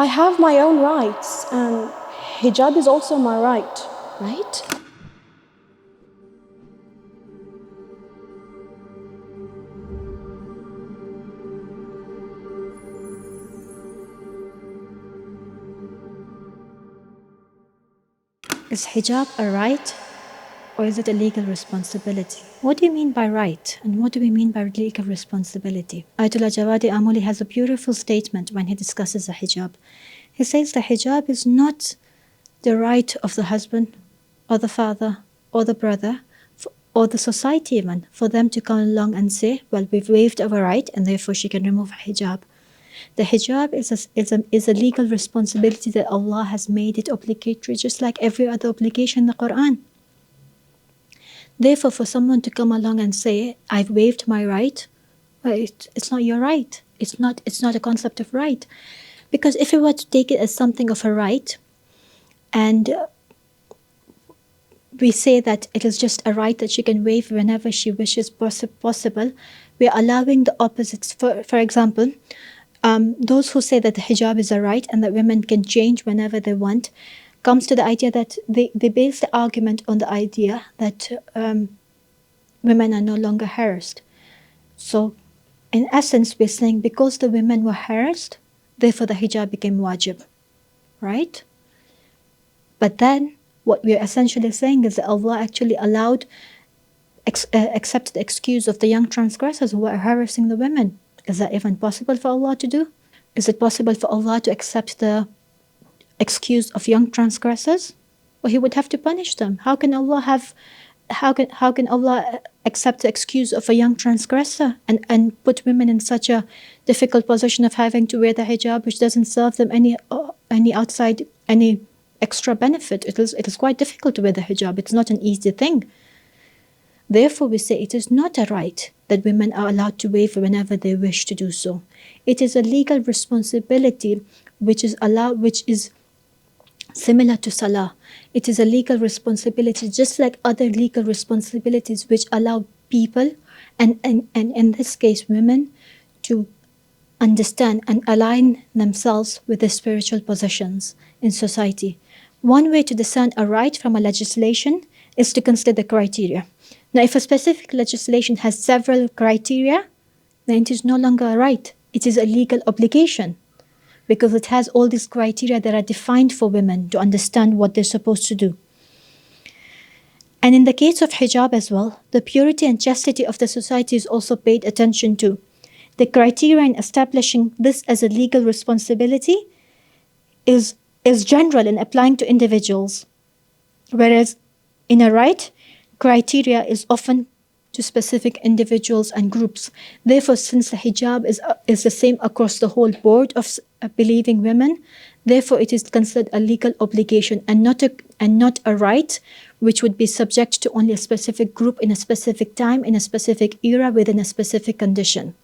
I have my own rights, and hijab is also my right, right? Is hijab a right or is it a legal responsibility? What do you mean by right and what do we mean by legal responsibility? Ayatullah Jawadi Amoli has a beautiful statement when he discusses the hijab. He says the hijab is not the right of the husband or the father or the brother or the society even for them to come along and say, well, we've waived our right and therefore she can remove her hijab. The hijab is a legal responsibility that Allah has made it obligatory, just like every other obligation in the Quran. Therefore, for someone to come along and say, I've waived my right, well, it's not your right. It's not a concept of right. Because if we were to take it as something of a right, and we say that it is just a right that she can waive whenever she wishes possible, we are allowing the opposites. For example, those who say that the hijab is a right and that women can change whenever they want, comes to the idea that they base the argument on the idea that women are no longer harassed. So, in essence, we're saying because the women were harassed, therefore the hijab became wajib, right? But then, what we're essentially saying is that Allah actually accepted the excuse of the young transgressors who were harassing the women. Is that even possible for Allah to do? Is it possible for Allah to accept the excuse of young transgressors? Well, He would have to punish them. How can Allah accept the excuse of a young transgressor and put women in such a difficult position of having to wear the hijab, which doesn't serve them any extra benefit? It is quite difficult to wear the hijab. It's not an easy thing. Therefore, we say it is not a right that women are allowed to waive whenever they wish to do so. It is a legal responsibility which is similar to salah. It is a legal responsibility just like other legal responsibilities which allow people, and in this case women, to understand and align themselves with their spiritual positions in society. One way to discern a right from a legislation is to consider the criteria. Now, if a specific legislation has several criteria, then it is no longer a right. It is a legal obligation because it has all these criteria that are defined for women to understand what they're supposed to do. And in the case of hijab as well, the purity and chastity of the society is also paid attention to. The criteria in establishing this as a legal responsibility is general in applying to individuals, whereas in a right, criteria is often to specific individuals and groups. Therefore, since the hijab is the same across the whole board of believing women, therefore it is considered a legal obligation and not a right which would be subject to only a specific group in a specific time, in a specific era, within a specific condition.